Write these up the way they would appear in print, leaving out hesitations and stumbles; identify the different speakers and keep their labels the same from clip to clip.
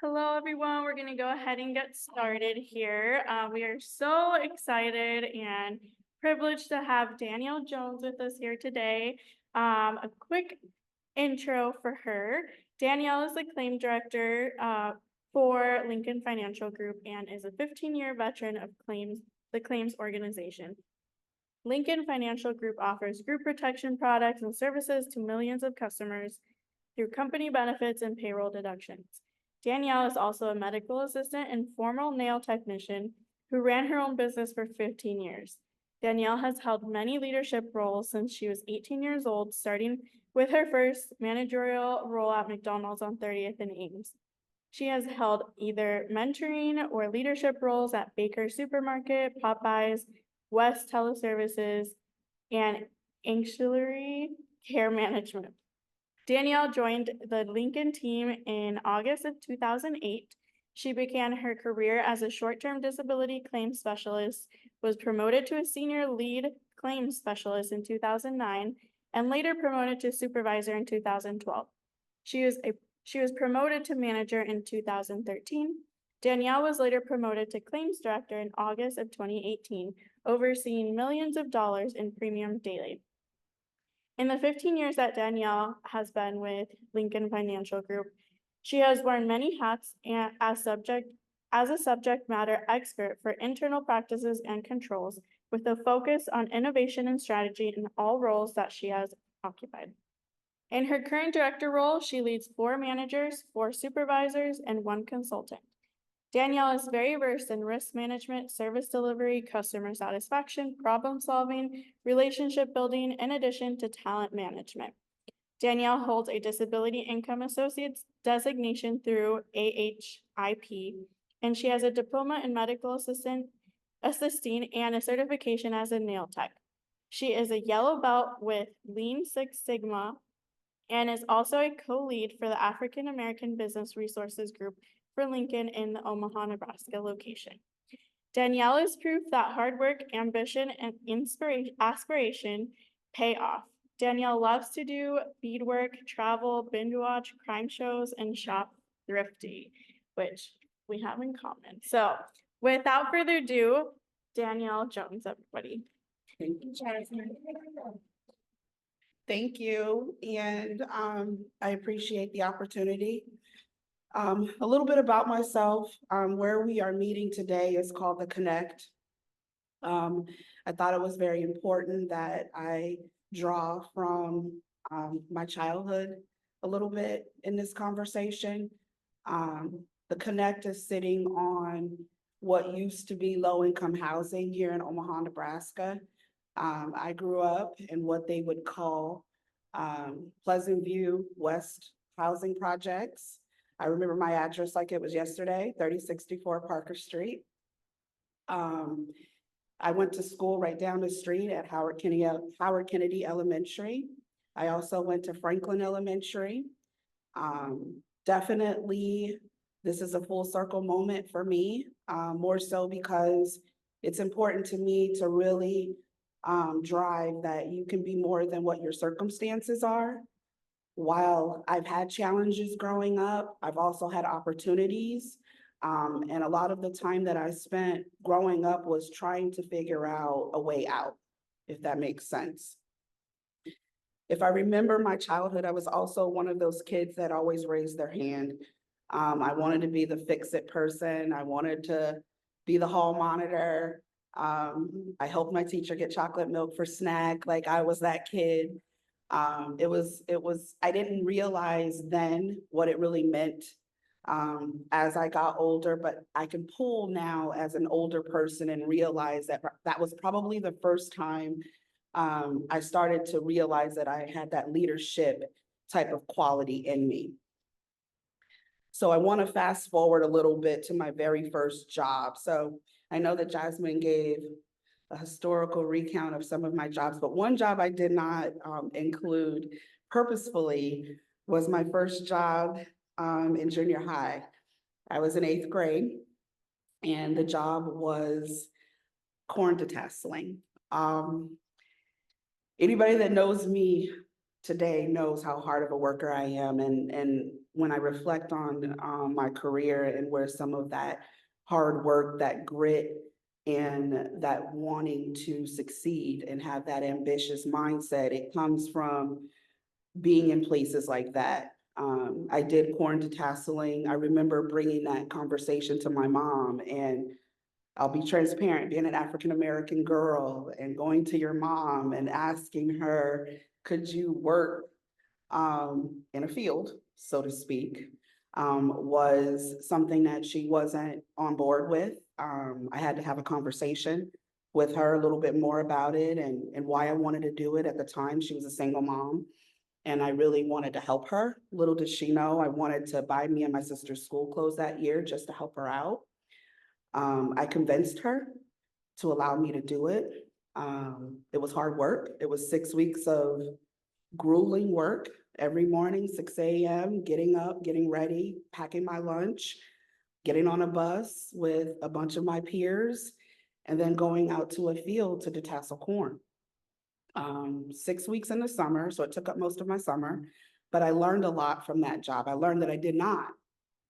Speaker 1: Hello, everyone. We're going to go ahead and get started here. We are so excited and privileged to have Danielle Jones with us here today. A quick intro for her. Danielle is the claim director for Lincoln Financial Group and is a 15-year veteran of the claims organization. Lincoln Financial Group offers group protection products and services to millions of customers through company benefits and payroll deductions. Danielle is also a medical assistant and former nail technician who ran her own business for 15 years. Danielle has held many leadership roles since she was 18 years old, starting with her first managerial role at McDonald's on 30th and Ames. She has held either mentoring or leadership roles at Baker Supermarket, Popeyes, West Teleservices, and Ancillary Care Management. Danielle joined the Lincoln team in August of 2008. She began her career as a short-term disability claims specialist, was promoted to a senior lead claims specialist in 2009, and later promoted to supervisor in 2012. She was promoted to manager in 2013. Danielle was later promoted to claims director in August of 2018, overseeing millions of dollars in premium daily. In the 15 years that Danielle has been with Lincoln Financial Group, she has worn many hats as a subject matter expert for internal practices and controls, with a focus on innovation and strategy in all roles that she has occupied. In her current director role, she leads 4 managers, 4 supervisors, and 1 consultant. Danielle is very versed in risk management, service delivery, customer satisfaction, problem solving, relationship building, in addition to talent management. Danielle holds a Disability Income Associate's designation through AHIP, and she has a diploma in medical assisting and a certification as a nail tech. She is a yellow belt with Lean Six Sigma and is also a co-lead for the African American Business Resources Group for Lincoln in the Omaha, Nebraska location. Danielle is proof that hard work, ambition, and aspiration pay off. Danielle loves to do beadwork, travel, binge watch, crime shows, and shop thrifty, which we have in common. So without further ado, Danielle Jones, everybody.
Speaker 2: Thank you, Jasmine. Thank you, and I appreciate the opportunity. A little bit about myself. Where we are meeting today is called the Connect. I thought it was very important that I draw from my childhood a little bit in this conversation. The Connect is sitting on what used to be low-income housing here in Omaha, Nebraska. I grew up in what they would call Pleasant View West housing projects. I remember my address like it was yesterday, 3064 Parker Street. I went to school right down the street at Howard Kennedy Elementary. I also went to Franklin Elementary. Definitely, this is a full circle moment for me, more so because it's important to me to really drive that you can be more than what your circumstances are. While I've had challenges growing up, I've also had opportunities. And a lot of the time that I spent growing up was trying to figure out a way out, if that makes sense. If I remember my childhood, I was also one of those kids that always raised their hand. I wanted to be the fix-it person. I wanted to be the hall monitor. I helped my teacher get chocolate milk for snack. Like I was that kid. I didn't realize then what it really meant as I got older, but I can pull now as an older person and realize that that was probably the first time I started to realize that I had that leadership type of quality in me. So I want to fast forward a little bit to my very first job. So I know that Jasmine gave a historical recount of some of my jobs, but one job I did not include purposefully was my first job in junior high. I was in 8th grade, and the job was corn detasseling. Anybody that knows me today knows how hard of a worker I am, and when I reflect on my career and where some of that hard work, that grit, and that wanting to succeed and have that ambitious mindset, it comes from being in places like that. I did corn detasseling. I remember bringing that conversation to my mom, and I'll be transparent, being an African-American girl and going to your mom and asking her, could you work in a field, so to speak, was something that she wasn't on board with. I had to have a conversation with her a little bit more about it and why I wanted to do it. At the time, she was a single mom, and I really wanted to help her. Little did she know, I wanted to buy me and my sister's school clothes that year just to help her out. I convinced her to allow me to do it. It was hard work. It was 6 weeks of grueling work every morning, 6 a.m., getting up, getting ready, packing my lunch, getting on a bus with a bunch of my peers, and then going out to a field to detassel corn. 6 weeks in the summer, so it took up most of my summer, but I learned a lot from that job. I learned that I did not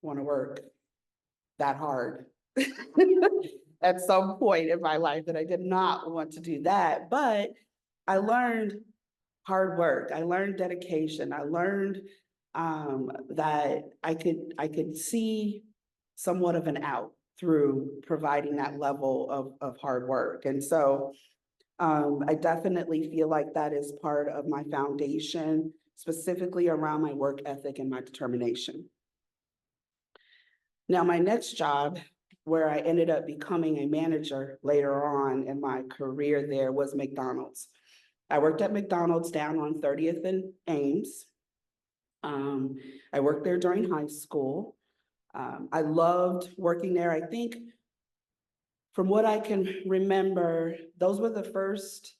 Speaker 2: want to work that hard at some point in my life, that I did not want to do that, but I learned hard work. I learned dedication. I learned that I could see somewhat of an out through providing that level of hard work. And so I definitely feel like that is part of my foundation, specifically around my work ethic and my determination. Now, my next job, where I ended up becoming a manager later on in my career there, was McDonald's. I worked at McDonald's down on 30th and Ames. I worked there during high school. I loved working there. I think from what I can remember, those were the first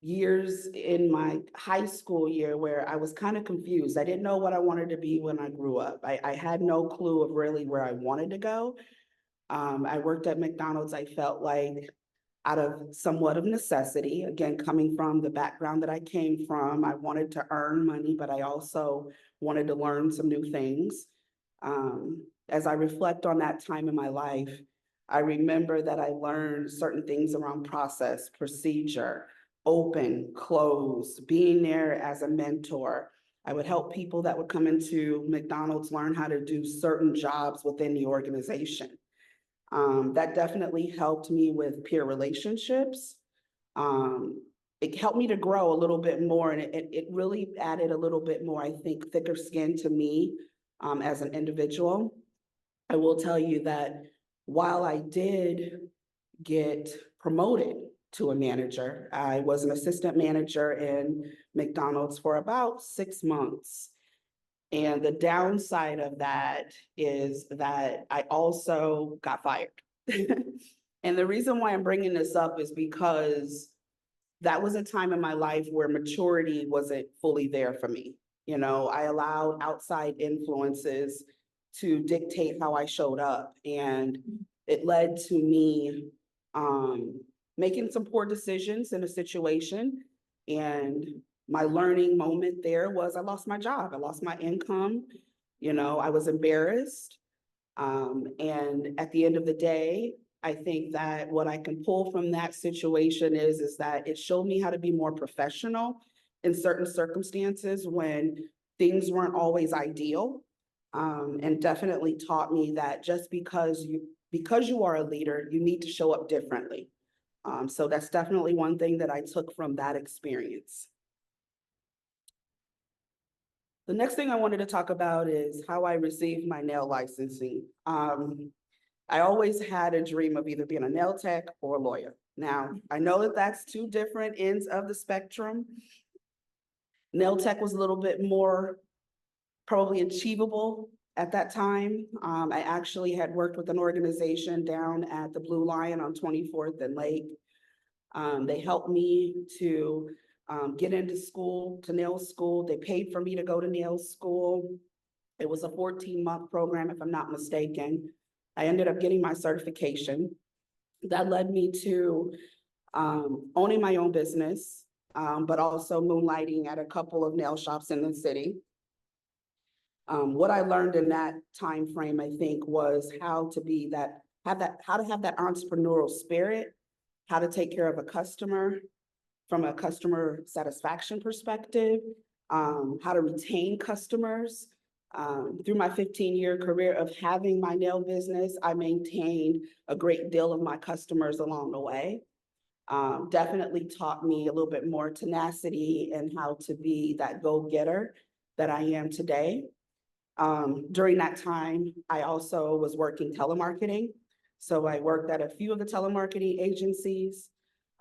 Speaker 2: years in my high school year where I was kind of confused. I didn't know what I wanted to be when I grew up. I had no clue of really where I wanted to go. I worked at McDonald's, I felt like, out of somewhat of necessity. Again, coming from the background that I came from, I wanted to earn money, but I also wanted to learn some new things. As I reflect on that time in my life, I remember that I learned certain things around process, procedure, open, close, being there as a mentor. I would help people that would come into McDonald's learn how to do certain jobs within the organization. That definitely helped me with peer relationships. It helped me to grow a little bit more, and it really added a little bit more, I think, thicker skin to me as an individual. I will tell you that while I did get promoted to a manager, I was an assistant manager in McDonald's for about 6 months. And the downside of that is that I also got fired. And the reason why I'm bringing this up is because that was a time in my life where maturity wasn't fully there for me. You know, I allowed outside influences to dictate how I showed up, and it led to me making some poor decisions in a situation. And my learning moment there was I lost my job, I lost my income, you know, I was embarrassed. And at the end of the day, I think that what I can pull from that situation is that it showed me how to be more professional in certain circumstances when things weren't always ideal. And definitely taught me that just because you are a leader, you need to show up differently. So that's definitely one thing that I took from that experience. The next thing I wanted to talk about is how I received my nail licensing. I always had a dream of either being a nail tech or a lawyer. Now, I know that that's two different ends of the spectrum. Nail tech was a little bit more probably achievable at that time. I actually had worked with an organization down at the Blue Lion on 24th and Lake. They helped me to get into school, to nail school. They paid for me to go to nail school. It was a 14-month program, if I'm not mistaken. I ended up getting my certification. That led me to owning my own business, but also moonlighting at a couple of nail shops in the city. What I learned in that time frame, I think, was how to be that, how to have that entrepreneurial spirit, how to take care of a customer from a customer satisfaction perspective, how to retain customers. Through my 15-year career of having my nail business, I maintained a great deal of my customers along the way. Definitely taught me a little bit more tenacity and how to be that go-getter that I am today. During that time, I also was working telemarketing. So I worked at a few of the telemarketing agencies.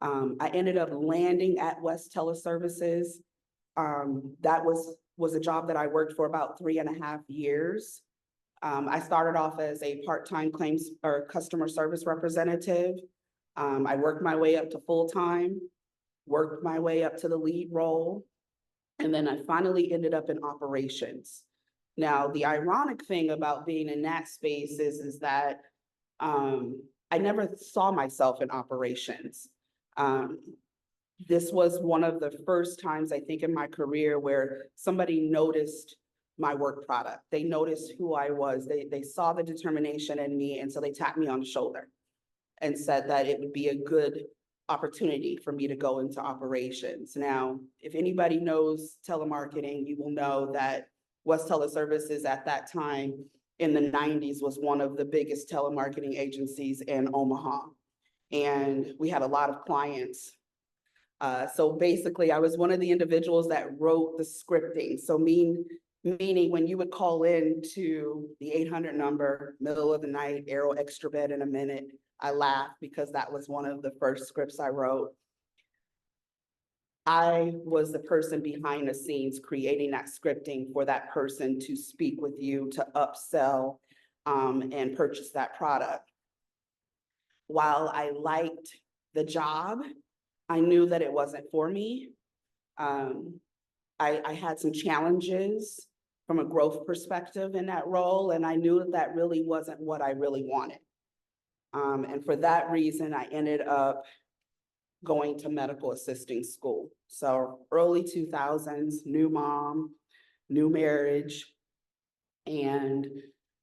Speaker 2: I ended up landing at West Teleservices. That was a job that I worked for about 3.5 years. I started off as a part-time claims or customer service representative. I worked my way up to full-time, worked my way up to the lead role, and then I finally ended up in operations. Now, the ironic thing about being in that space is that I never saw myself in operations. This was one of the first times, I think, in my career where somebody noticed my work product. They noticed who I was. They saw the determination in me, and so they tapped me on the shoulder and said that it would be a good opportunity for me to go into operations. Now, if anybody knows telemarketing, you will know that West Teleservices at that time in the 90s was one of the biggest telemarketing agencies in Omaha. And we had a lot of clients. So basically, I was one of the individuals that wrote the scripting. So meaning when you would call in to the 800 number, middle of the night, arrow extra bed in a minute, I laughed because that was one of the first scripts I wrote. I was the person behind the scenes creating that scripting for that person to speak with you, to upsell, and purchase that product. While I liked the job, I knew that it wasn't for me. I had some challenges from a growth perspective in that role, and I knew that that really wasn't what I really wanted. And for that reason, I ended up going to medical assisting school. So early 2000s, new mom, new marriage, and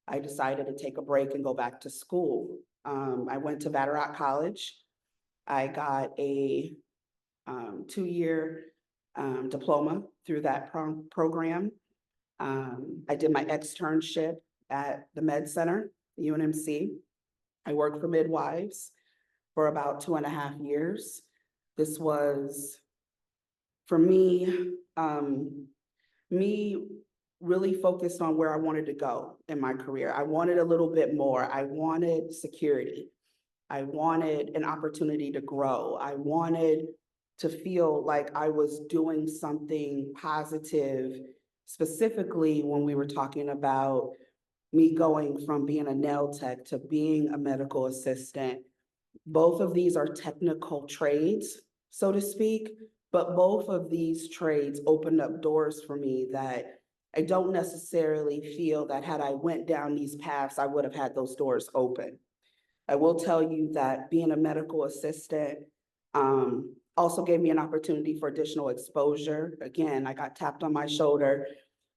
Speaker 2: I decided to take a break and go back to school. I went to Vatterott College. I got a 2-year diploma through that program. I did my externship at the Med Center, UNMC. I worked for midwives for about 2.5 years. This was, for me, me really focused on where I wanted to go in my career. I wanted a little bit more. I wanted security. I wanted an opportunity to grow. I wanted to feel like I was doing something positive, specifically when we were talking about me going from being a nail tech to being a medical assistant. Both of these are technical trades, so to speak, but both of these trades opened up doors for me that I don't necessarily feel that had I went down these paths, I would have had those doors open. I will tell you that being a medical assistant also gave me an opportunity for additional exposure. Again, I got tapped on my shoulder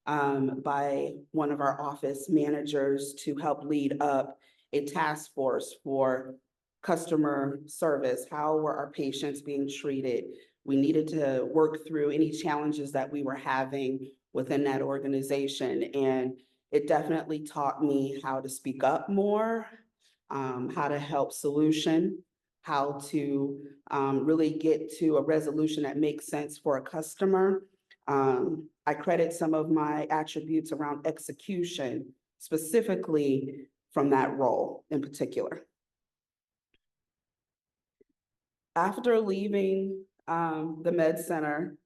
Speaker 2: by one of our office managers to help lead up a task force for customer service. How were our patients being treated? We needed to work through any challenges that we were having within that organization. And it definitely taught me how to speak up more, how to help solution, how to really get to a resolution that makes sense for a customer. I credit some of my attributes around execution, specifically from that role in particular. After leaving the Med Center,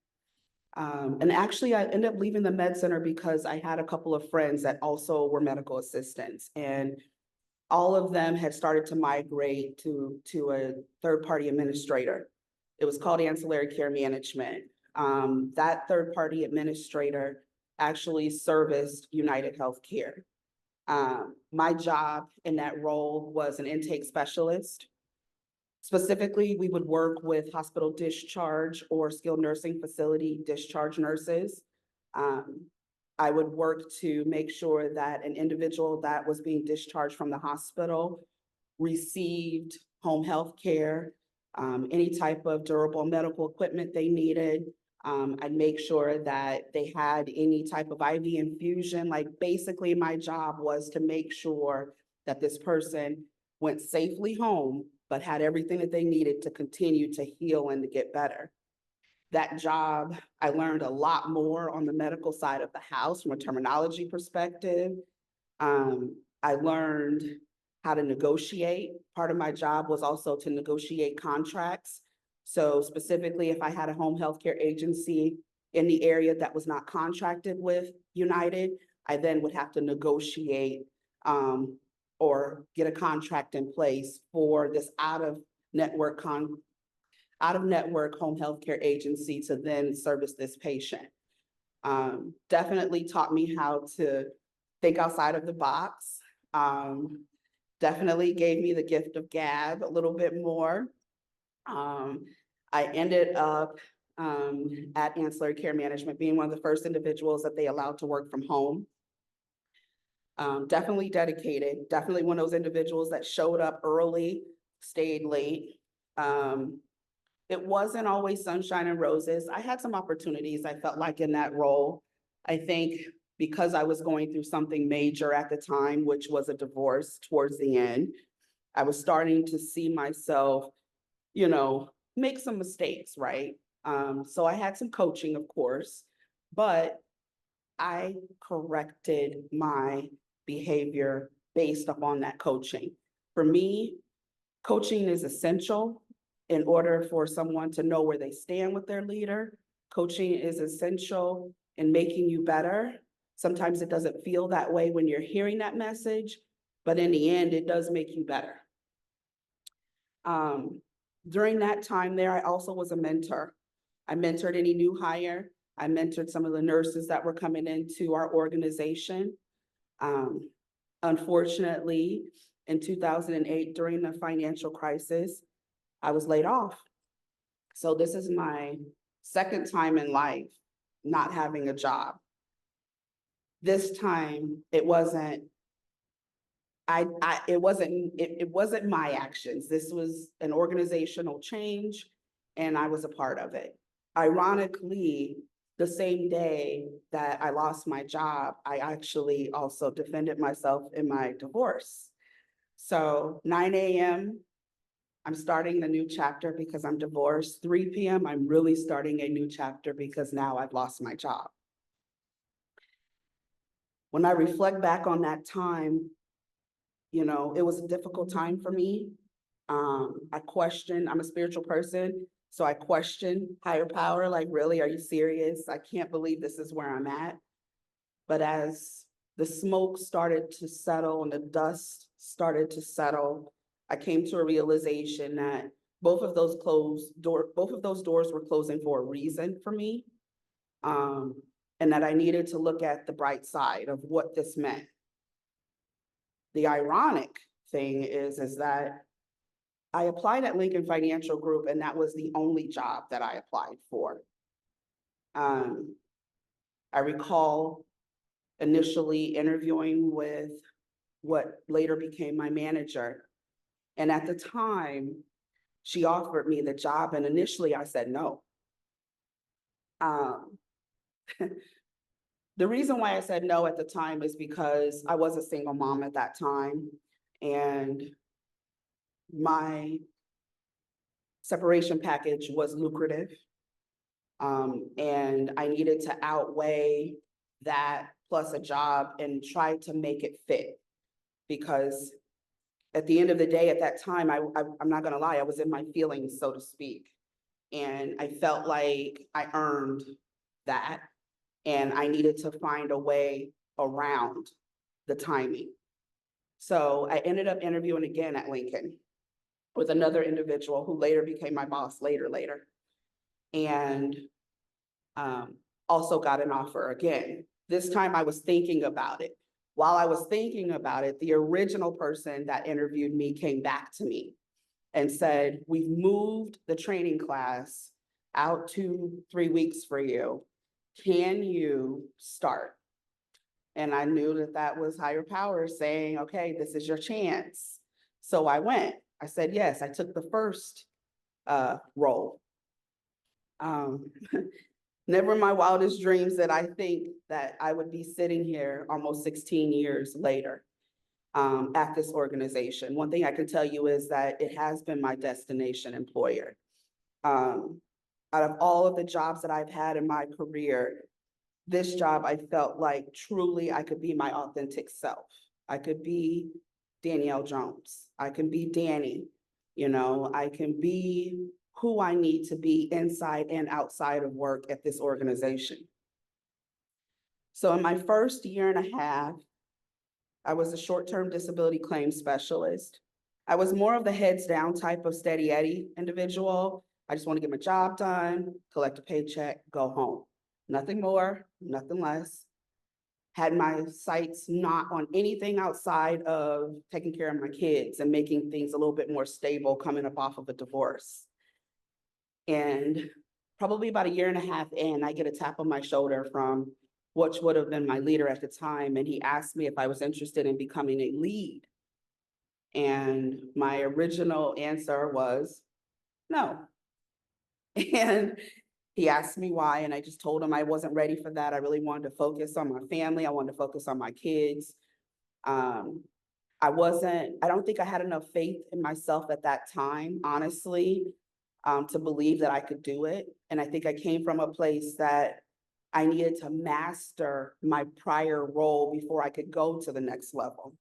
Speaker 2: and actually I ended up leaving the Med Center because I had a couple of friends that also were medical assistants, and all of them had started to migrate to a third-party administrator. It was called Ancillary Care Management. That third-party administrator actually serviced United Healthcare. My job in that role was an intake specialist. Specifically, we would work with hospital discharge or skilled nursing facility discharge nurses. I would work to make sure that an individual that was being discharged from the hospital received home health care, any type of durable medical equipment they needed. I'd make sure that they had any type of IV infusion. Like basically my job was to make sure that this person went safely home, but had everything that they needed to continue to heal and to get better. That job, I learned a lot more on the medical side of the house from a terminology perspective. I learned how to negotiate. Part of my job was also to negotiate contracts. So specifically, if I had a home health care agency in the area that was not contracted with United, I then would have to negotiate or get a contract in place for this out-of-network home health care agency to then service this patient. Definitely taught me how to think outside of the box. Definitely gave me the gift of gab a little bit more. I ended up at Ancillary Care Management being one of the first individuals that they allowed to work from home. Definitely dedicated, definitely one of those individuals that showed up early, stayed late. It wasn't always sunshine and roses. I had some opportunities, I felt like, in that role. I think because I was going through something major at the time, which was a divorce towards the end, I was starting to see myself, make some mistakes, right? So I had some coaching, of course, but I corrected my behavior based upon that coaching. For me, coaching is essential in order for someone to know where they stand with their leader. Coaching is essential in making you better. Sometimes it doesn't feel that way when you're hearing that message, but in the end, it does make you better. During that time there, I also was a mentor. I mentored any new hire. I mentored some of the nurses that were coming into our organization. Unfortunately, in 2008, during the financial crisis, I was laid off. So this is my second time in life not having a job. This time it wasn't it wasn't my actions. This was an organizational change and I was a part of it. Ironically, the same day that I lost my job, I actually also defended myself in my divorce. So 9 a.m., I'm starting the new chapter because I'm divorced. 3 p.m., I'm really starting a new chapter because now I've lost my job. When I reflect back on that time, it was a difficult time for me. I question, I'm a spiritual person, so I question higher power, like, really, are you serious? I can't believe this is where I'm at. But as the smoke started to settle and the dust started to settle, I came to a realization that both of those doors were closing for a reason for me. And that I needed to look at the bright side of what this meant. The ironic thing is that I applied at Lincoln Financial Group and that was the only job that I applied for. I recall initially interviewing with what later became my manager. And at the time, she offered me the job and initially I said no. The reason why I said no at the time is because I was a single mom at that time and my separation package was lucrative. And I needed to outweigh that plus a job and try to make it fit. Because at the end of the day, at that time, I'm not gonna lie, I was in my feelings, so to speak. And I felt like I earned that. And I needed to find a way around the timing. So I ended up interviewing again at Lincoln with another individual who later became my boss later. And also got an offer again. This time I was thinking about it. While I was thinking about it, the original person that interviewed me came back to me and said, we've moved the training class out to 3 weeks for you. Can you start? And I knew that that was higher power saying, okay, this is your chance. So I went. I said yes. I took the first role. Never in my wildest dreams that I think that I would be sitting here almost 16 years later at this organization. One thing I can tell you is that it has been my destination employer. Out of all of the jobs that I've had in my career, this job, I felt like truly I could be my authentic self. I could be Danielle Jones. I can be Danny. I can be who I need to be inside and outside of work at this organization. So in my first year and a half, I was a short-term disability claims specialist. I was more of the heads down type of steady Eddie individual. I just want to get my job done, collect a paycheck, go home. Nothing more, nothing less. Had my sights not on anything outside of taking care of my kids and making things a little bit more stable coming up off of a divorce. And probably about a year and a half in, I get a tap on my shoulder from which would have been my leader at the time. And he asked me if I was interested in becoming a lead. And my original answer was no. And he asked me why, and I just told him I wasn't ready for that. I really wanted to focus on my family. I wanted to focus on my kids. I don't think I had enough faith in myself at that time, honestly, to believe that I could do it. And I think I came from a place that I needed to master my prior role before I could go to the next level.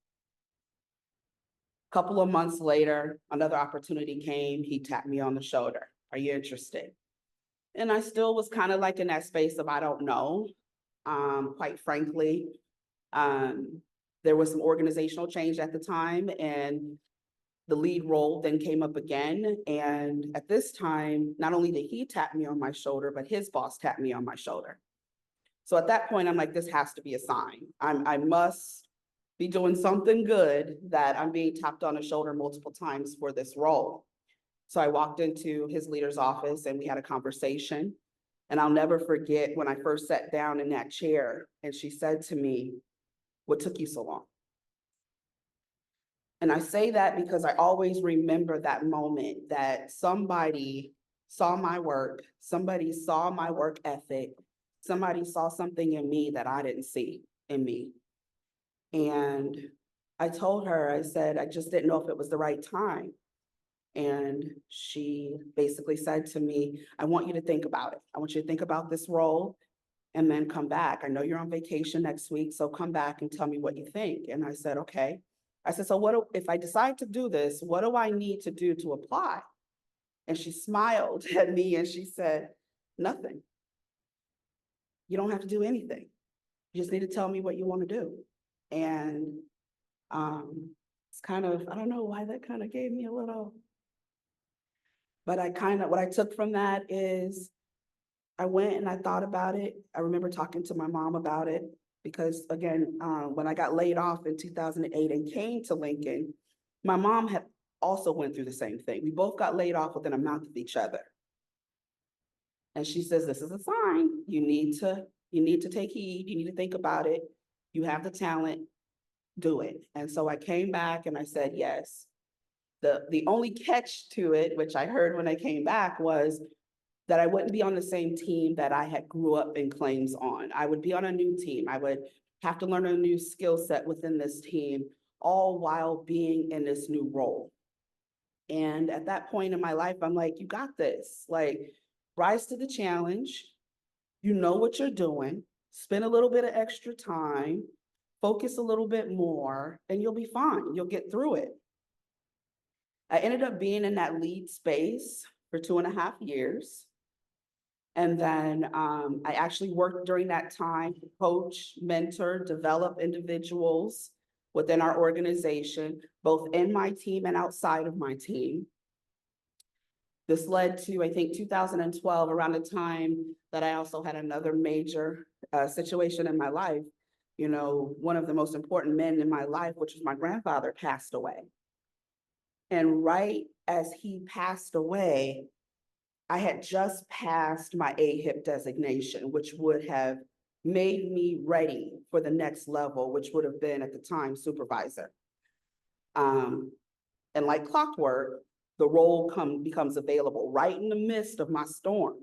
Speaker 2: A couple of months later, another opportunity came. He tapped me on the shoulder. Are you interested? And I still was kind of like in that space of, I don't know, quite frankly. There was some organizational change at the time, and the lead role then came up again. And at this time, not only did he tap me on my shoulder, but his boss tapped me on my shoulder. So at that point, I'm like, this has to be a sign. I must be doing something good that I'm being tapped on the shoulder multiple times for this role. So I walked into his leader's office and we had a conversation. And I'll never forget when I first sat down in that chair and she said to me, "What took you so long?" And I say that because I always remember that moment that somebody saw my work, somebody saw my work ethic, somebody saw something in me that I didn't see in me. And I told her, I said, I just didn't know if it was the right time. And she basically said to me, I want you to think about it. I want you to think about this role and then come back. I know you're on vacation next week, so come back and tell me what you think. And I said, okay. I said, so if I decide to do this, what do I need to do to apply? And she smiled at me and she said, nothing. You don't have to do anything. You just need to tell me what you want to do. And it's kind of, I don't know why that kind of gave me a little, but what I took from that is I went and I thought about it. I remember talking to my mom about it because again, when I got laid off in 2008 and came to Lincoln, my mom had also went through the same thing. We both got laid off within a month of each other. And she says, this is a sign. You need to take heed. You need to think about it. You have the talent, do it. And so I came back and I said, yes. The only catch to it, which I heard when I came back, was that I wouldn't be on the same team that I had grew up in claims on. I would be on a new team. I would have to learn a new skill set within this team, all while being in this new role. And at that point in my life, I'm like, you got this. Like, rise to the challenge. You know what you're doing. Spend a little bit of extra time, focus a little bit more, and you'll be fine. You'll get through it. I ended up being in that lead space for 2.5 years. And then I actually worked during that time to coach, mentor, develop individuals within our organization, both in my team and outside of my team. This led to, I think, 2012, around the time that I also had another major situation in my life. You know, one of the most important men in my life, which was my grandfather, passed away. And right as he passed away, I had just passed my AHIP designation, which would have made me ready for the next level, which would have been at the time supervisor. And like clockwork, the role becomes available right in the midst of my storm.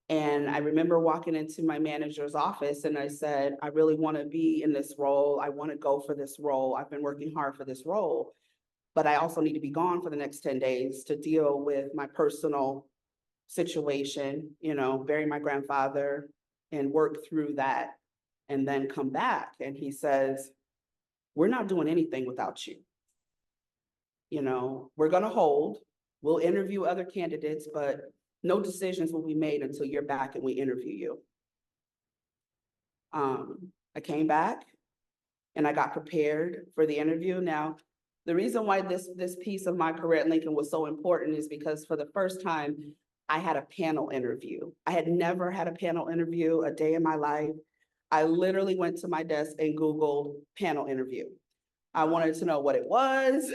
Speaker 2: And I remember walking into my manager's office and I said, I really want to be in this role. I want to go for this role. I've been working hard for this role, but I also need to be gone for the next 10 days to deal with my personal situation, bury my grandfather and work through that and then come back. And he says, we're not doing anything without you. We're going to hold, we'll interview other candidates, but no decisions will be made until you're back and we interview you. I came back and I got prepared for the interview. Now, the reason why this piece of my career at Lincoln was so important is because for the first time, I had a panel interview. I had never had a panel interview a day in my life. I literally went to my desk and Googled panel interview. I wanted to know what it was.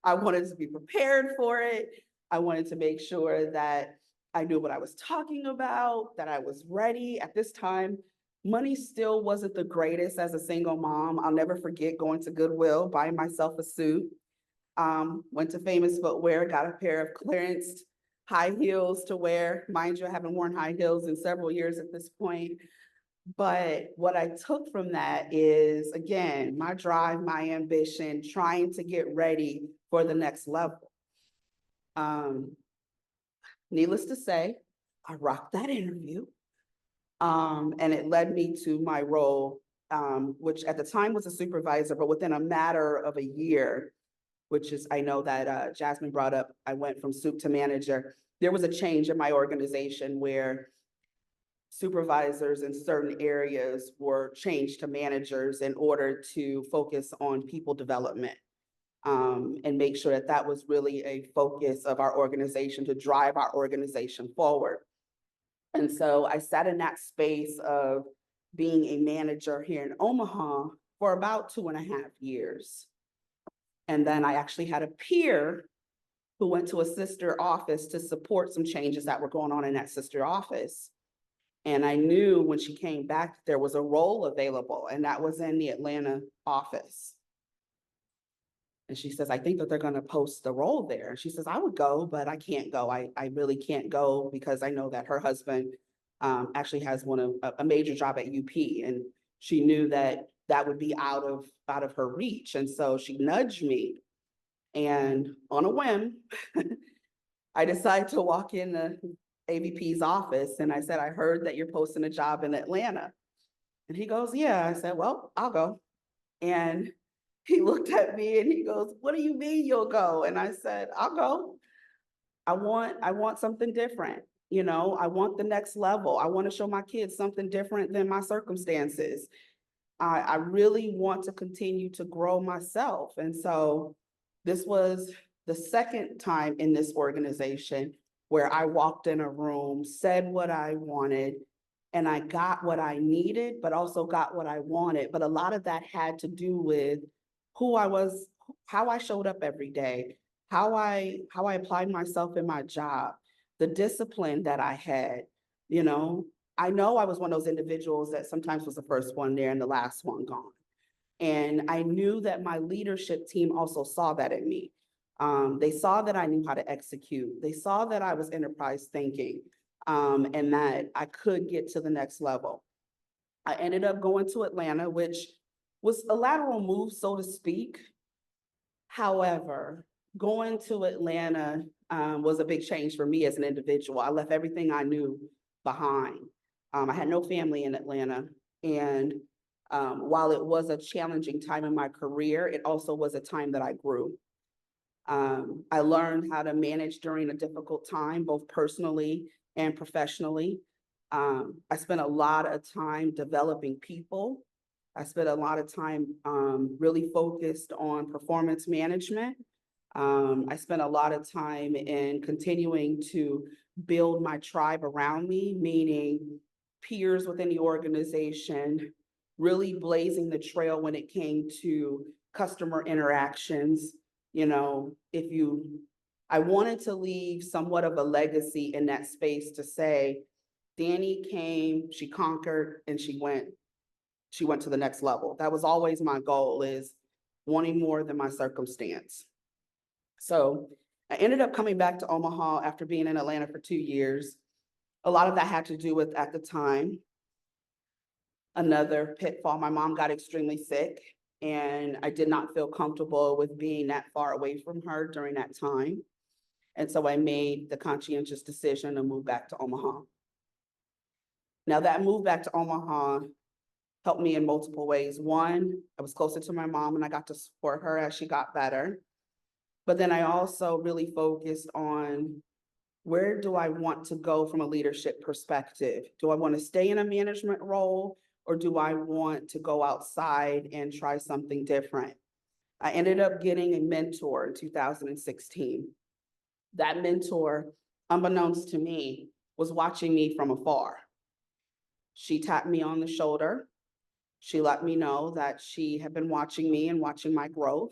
Speaker 2: I wanted to be prepared for it. I wanted to make sure that I knew what I was talking about, that I was ready. At this time, money still wasn't the greatest as a single mom. I'll never forget going to Goodwill, buying myself a suit. Went to Famous Footwear, got a pair of clearance high heels to wear. Mind you, I haven't worn high heels in several years at this point. But what I took from that is, again, my drive, my ambition, trying to get ready for the next level. Needless to say, I rocked that interview. And it led me to my role, which at the time was a supervisor, but within a matter of a year, which is, I know that Jasmine brought up, I went from soup to manager. There was a change in my organization where supervisors in certain areas were changed to managers in order to focus on people development. And make sure that that was really a focus of our organization to drive our organization forward. And so I sat in that space of being a manager here in Omaha for about 2.5 years. And then I actually had a peer who went to a sister office to support some changes that were going on in that sister office. And I knew when she came back, there was a role available, and that was in the Atlanta office. And she says, I think that they're going to post the role there. And she says, I would go, but I can't go. I really can't go because I know that her husband actually has a major job at UP. And she knew that that would be out of her reach. And so she nudged me. And on a whim, I decided to walk in the AVP's office. And I said, I heard that you're posting a job in Atlanta. And he goes, yeah. I said, well, I'll go. And he looked at me and he goes, what do you mean you'll go? And I said, I'll go. I want something different. I want the next level. I want to show my kids something different than my circumstances. I really want to continue to grow myself. And so this was the second time in this organization where I walked in a room, said what I wanted, and I got what I needed, but also got what I wanted. But a lot of that had to do with who I was, how I showed up every day, how I applied myself in my job, the discipline that I had. I know I was one of those individuals that sometimes was the first one there and the last one gone. And I knew that my leadership team also saw that in me. They saw that I knew how to execute. They saw that I was enterprise thinking, and that I could get to the next level. I ended up going to Atlanta, which was a lateral move, so to speak. However, going to Atlanta was a big change for me as an individual. I left everything I knew behind. I had no family in Atlanta. And while it was a challenging time in my career, it also was a time that I grew. I learned how to manage during a difficult time, both personally and professionally. I spent a lot of time developing people. I spent a lot of time really focused on performance management. I spent a lot of time in continuing to build my tribe around me, meaning peers within the organization, really blazing the trail when it came to customer interactions. I wanted to leave somewhat of a legacy in that space to say, Danny came, she conquered, and she went to the next level. That was always my goal, is wanting more than my circumstance. So I ended up coming back to Omaha after being in Atlanta for 2 years. A lot of that had to do with, at the time, another pitfall. My mom got extremely sick, and I did not feel comfortable with being that far away from her during that time. And so I made the conscientious decision to move back to Omaha. Now, that move back to Omaha helped me in multiple ways. One, I was closer to my mom and I got to support her as she got better. But then I also really focused on, where do I want to go from a leadership perspective? Do I want to stay in a management role, or do I want to go outside and try something different? I ended up getting a mentor in 2016. That mentor, unbeknownst to me, was watching me from afar. She tapped me on the shoulder. She let me know that she had been watching me and watching my growth,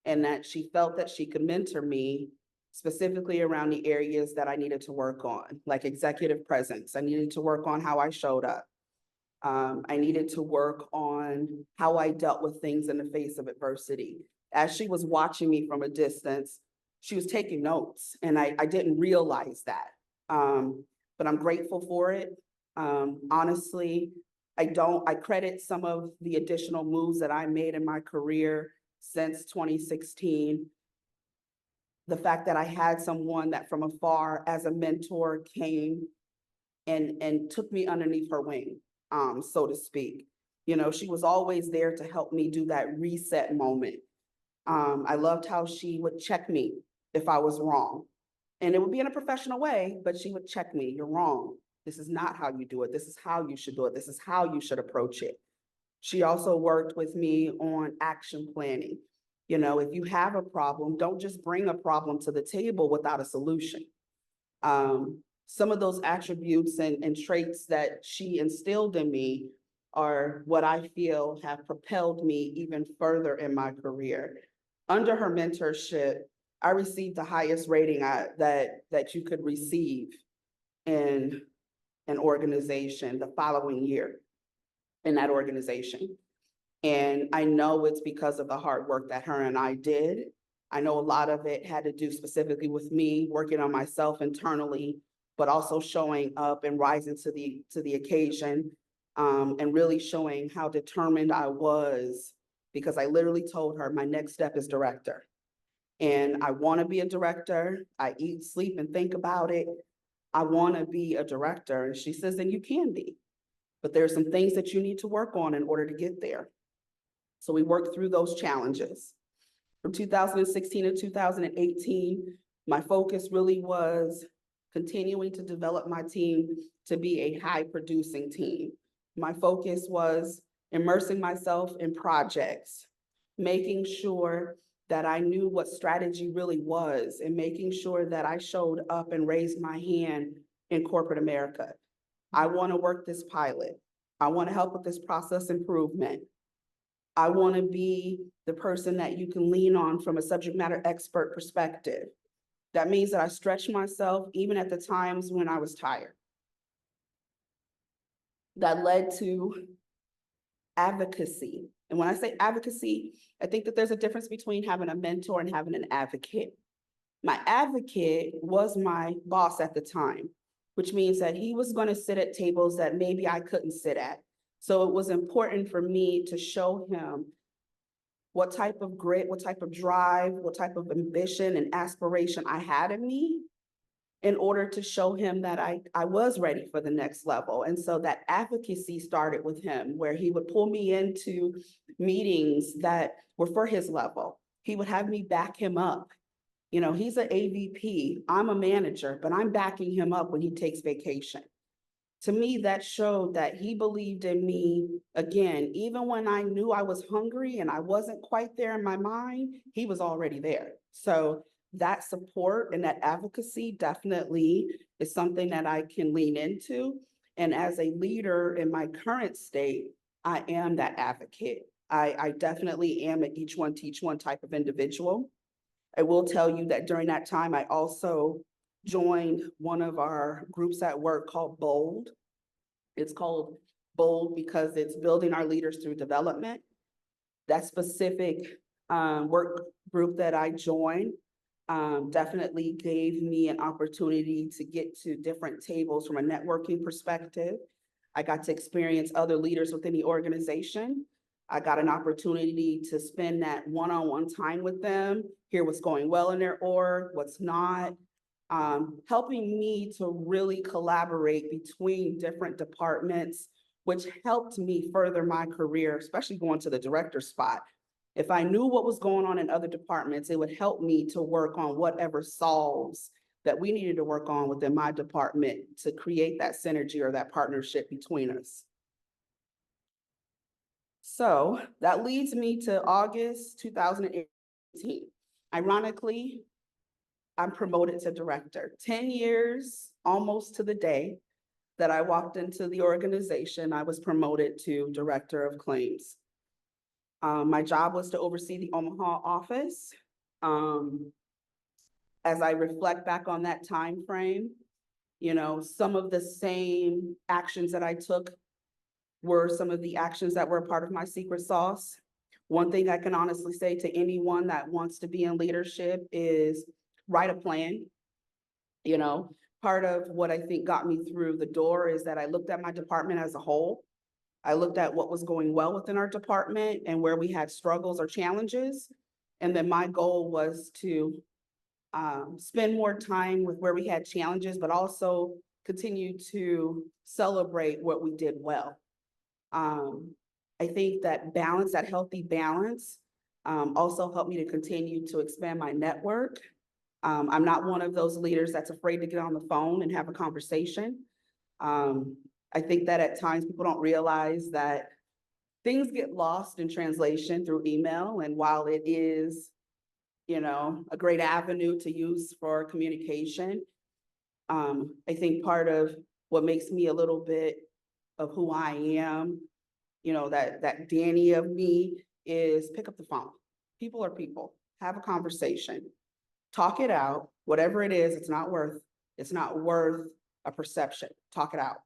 Speaker 2: and that she felt that she could mentor me specifically around the areas that I needed to work on, like executive presence. I needed to work on how I showed up. I needed to work on how I dealt with things in the face of adversity. As she was watching me from a distance, she was taking notes, and I didn't realize that. But I'm grateful for it. Honestly, I credit some of the additional moves that I made in my career since 2016. The fact that I had someone that from afar as a mentor came and took me underneath her wing, so to speak. You know, she was always there to help me do that reset moment. I loved how she would check me if I was wrong. And it would be in a professional way, but she would check me. You're wrong. This is not how you do it. This is how you should do it. This is how you should approach it. She also worked with me on action planning. You know, if you have a problem, don't just bring a problem to the table without a solution. Some of those attributes and traits that she instilled in me are what I feel have propelled me even further in my career. Under her mentorship, I received the highest rating that you could receive in an organization the following year in that organization. And I know it's because of the hard work that her and I did. I know a lot of it had to do specifically with me working on myself internally, but also showing up and rising to the occasion, and really showing how determined I was, because I literally told her my next step is director. And I want to be a director. I eat, sleep, and think about it. I want to be a director. And she says, then you can be. But there are some things that you need to work on in order to get there. So we worked through those challenges. From 2016 to 2018, my focus really was continuing to develop my team to be a high producing team. My focus was immersing myself in projects, making sure that I knew what strategy really was, and making sure that I showed up and raised my hand in corporate America. I want to work this pilot. I want to help with this process improvement. I want to be the person that you can lean on from a subject matter expert perspective. That means that I stretch myself even at the times when I was tired. That led to advocacy. And when I say advocacy, I think that there's a difference between having a mentor and having an advocate. My advocate was my boss at the time, which means that he was going to sit at tables that maybe I couldn't sit at. So it was important for me to show him what type of grit, what type of drive, what type of ambition and aspiration I had in me, in order to show him that I was ready for the next level. And so that advocacy started with him, where he would pull me into meetings that were for his level. He would have me back him up. You know, he's an AVP, I'm a manager, but I'm backing him up when he takes vacation. To me, that showed that he believed in me. Again, even when I knew I was hungry and I wasn't quite there in my mind, he was already there. So that support and that advocacy definitely is something that I can lean into. And as a leader in my current state, I am that advocate. I definitely am an each one teach one type of individual. I will tell you that during that time, I also joined one of our groups at work called BOLD. It's called BOLD because it's building our leaders through development. That specific work group that I joined definitely gave me an opportunity to get to different tables from a networking perspective. I got to experience other leaders within the organization. I got an opportunity to spend that one-on-one time with them, hear what's going well in their org, what's not, helping me to really collaborate between different departments, which helped me further my career, especially going to the director spot. If I knew what was going on in other departments, it would help me to work on whatever solves that we needed to work on within my department to create that synergy or that partnership between us. So that leads me to August 2018. Ironically, I'm promoted to director. 10 years, almost to the day that I walked into the organization, I was promoted to director of claims. My job was to oversee the Omaha office. As I reflect back on that time frame, you know, some of the same actions that I took were some of the actions that were a part of my secret sauce. One thing I can honestly say to anyone that wants to be in leadership is write a plan. You know, part of what I think got me through the door is that I looked at my department as a whole. I looked at what was going well within our department and where we had struggles or challenges. And then my goal was to spend more time with where we had challenges, but also continue to celebrate what we did well. I think that balance, that healthy balance, also helped me to continue to expand my network. I'm not one of those leaders that's afraid to get on the phone and have a conversation. I think that at times people don't realize that things get lost in translation through email. And while it is, you know, a great avenue to use for communication, I think part of what makes me a little bit of who I am, you know, that Danny of me is pick up the phone. People are people. Have a conversation. Talk it out. Whatever it is, it's not worth a perception. Talk it out.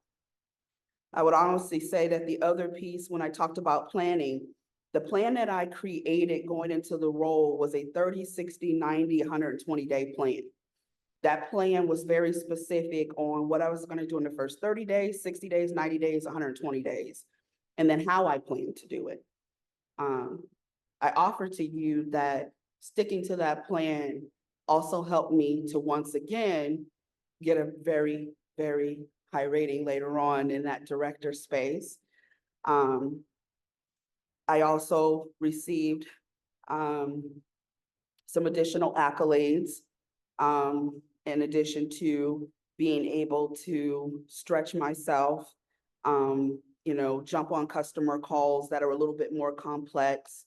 Speaker 2: I would honestly say that the other piece, when I talked about planning, the plan that I created going into the role was a 30, 60, 90, 120-day plan. That plan was very specific on what I was going to do in the first 30 days, 60 days, 90 days, 120 days, and then how I plan to do it. I offer to you that sticking to that plan also helped me to once again get a very, very high rating later on in that director space. I also received some additional accolades in addition to being able to stretch myself, you know, jump on customer calls that are a little bit more complex,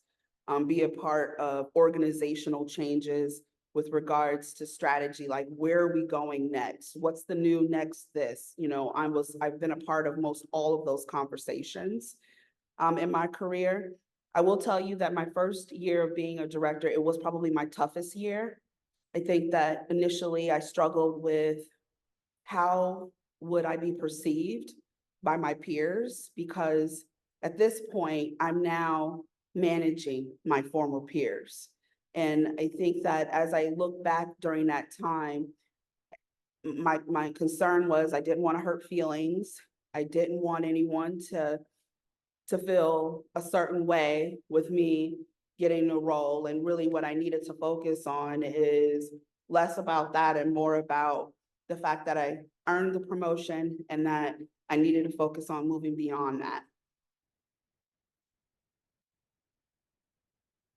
Speaker 2: be a part of organizational changes with regards to strategy, like where are we going next? What's the new next this? You know, I've been a part of most all of those conversations in my career. I will tell you that my first year of being a director, it was probably my toughest year. I think that initially I struggled with how would I be perceived by my peers, because at this point, I'm now managing my former peers. And I think that as I look back during that time, my concern was I didn't want to hurt feelings. I didn't want anyone to feel a certain way with me getting the role. And really what I needed to focus on is less about that and more about the fact that I earned the promotion and that I needed to focus on moving beyond that.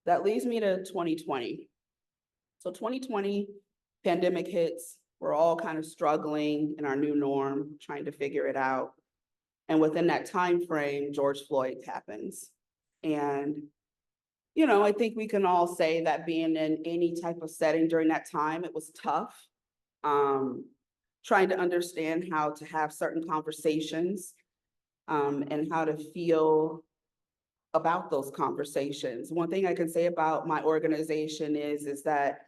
Speaker 2: That leads me to 2020. So 2020, pandemic hits, we're all kind of struggling in our new norm, trying to figure it out. And within that time frame, George Floyd happens. And, you know, I think we can all say that being in any type of setting during that time, it was tough. Trying to understand how to have certain conversations and how to feel about those conversations. One thing I can say about my organization is that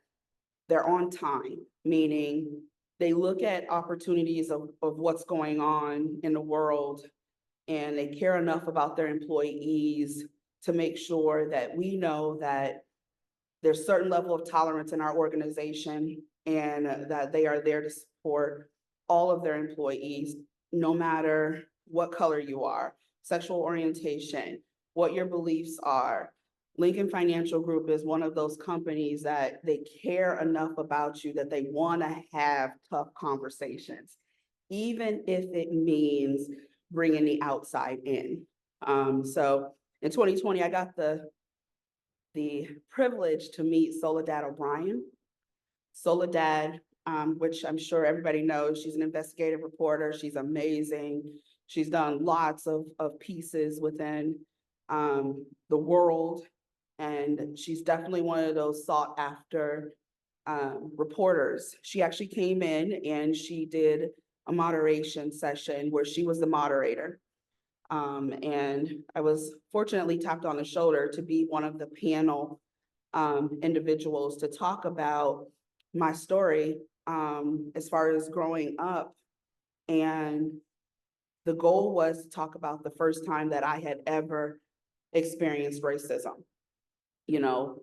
Speaker 2: they're on time, meaning they look at opportunities of what's going on in the world, and they care enough about their employees to make sure that we know that there's certain level of tolerance in our organization, and that they are there to support all of their employees, no matter what color you are, sexual orientation, what your beliefs are. Lincoln Financial Group is one of those companies that they care enough about you that they want to have tough conversations, even if it means bringing the outside in. So in 2020, I got the privilege to meet Soledad O'Brien. Soledad, which I'm sure everybody knows, she's an investigative reporter. She's amazing. She's done lots of pieces within the world, and she's definitely one of those sought after reporters. She actually came in and she did a moderation session where she was the moderator. And I was fortunately tapped on the shoulder to be one of the panel individuals to talk about my story as far as growing up. And the goal was to talk about the first time that I had ever experienced racism. You know,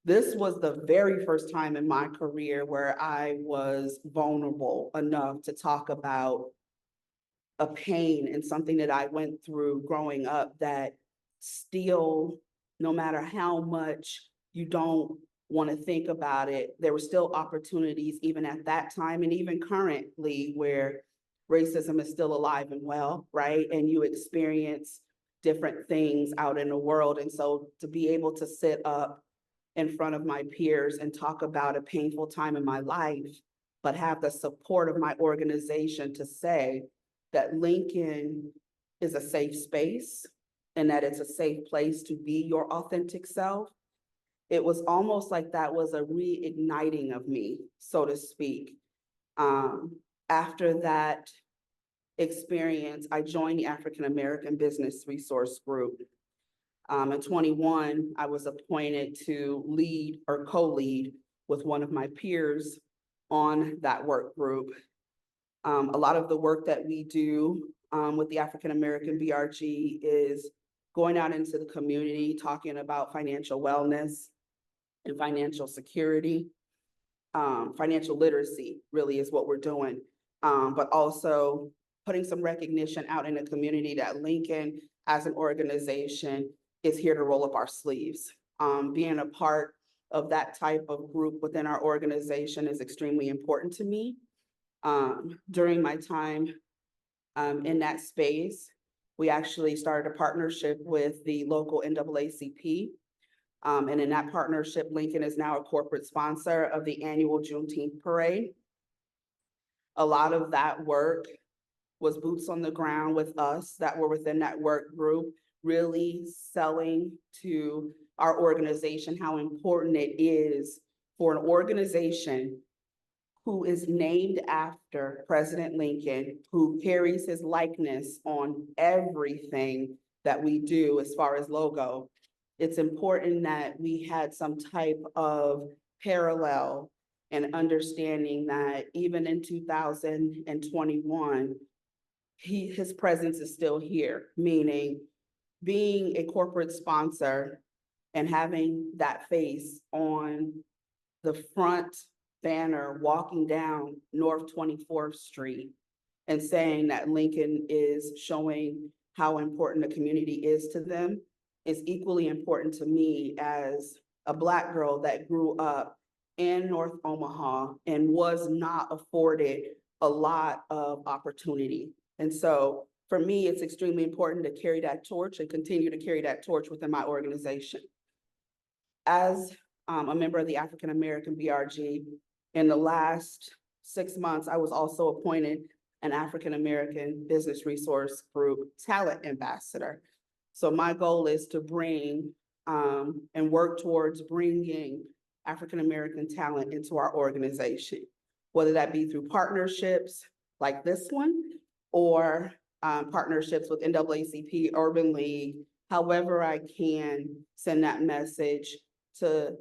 Speaker 2: this was the very first time in my career where I was vulnerable enough to talk about a pain and something that I went through growing up that still, no matter how much you don't want to think about it, there were still opportunities even at that time and even currently where racism is still alive and well, right? And you experience different things out in the world. And so to be able to sit up in front of my peers and talk about a painful time in my life, but have the support of my organization to say that Lincoln is a safe space and that it's a safe place to be your authentic self. It was almost like that was a reigniting of me, so to speak. After that experience, I joined the African American Business Resource Group. In 21, I was appointed to lead or co-lead with one of my peers on that work group. A lot of the work that we do with the African American BRG is going out into the community, talking about financial wellness and financial security. Financial literacy really is what we're doing, but also putting some recognition out in the community that Lincoln as an organization is here to roll up our sleeves. Being a part of that type of group within our organization is extremely important to me. During my time in that space, we actually started a partnership with the local NAACP. And in that partnership, Lincoln is now a corporate sponsor of the annual Juneteenth parade. A lot of that work was boots on the ground with us that were within that work group, really selling to our organization how important it is for an organization who is named after President Lincoln, who carries his likeness on everything that we do as far as logo. It's important that we had some type of parallel and understanding that even in 2021, his presence is still here, meaning being a corporate sponsor and having that face on the front banner walking down North 24th Street and saying that Lincoln is showing how important the community is to them is equally important to me as a Black girl that grew up in North Omaha and was not afforded a lot of opportunity. And so for me, it's extremely important to carry that torch and continue to carry that torch within my organization. As a member of the African American BRG, in the last 6 months, I was also appointed an African American Business Resource Group talent ambassador. So my goal is to bring and work towards bringing African American talent into our organization, whether that be through partnerships like this one or partnerships with NAACP, Urban League, however I can send that message to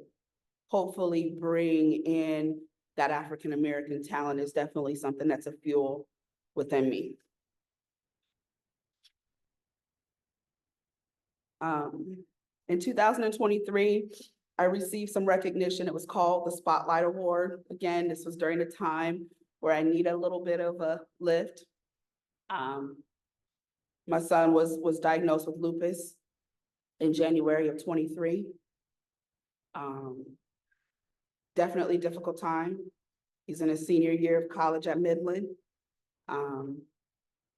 Speaker 2: hopefully bring in that African-American talent is definitely something that's a fuel within me. In 2023, I received some recognition. It was called the Spotlight Award. Again, this was during the time where I need a little bit of a lift. My son was diagnosed with lupus in January of 23. Definitely difficult time. He's in his senior year of college at Midland.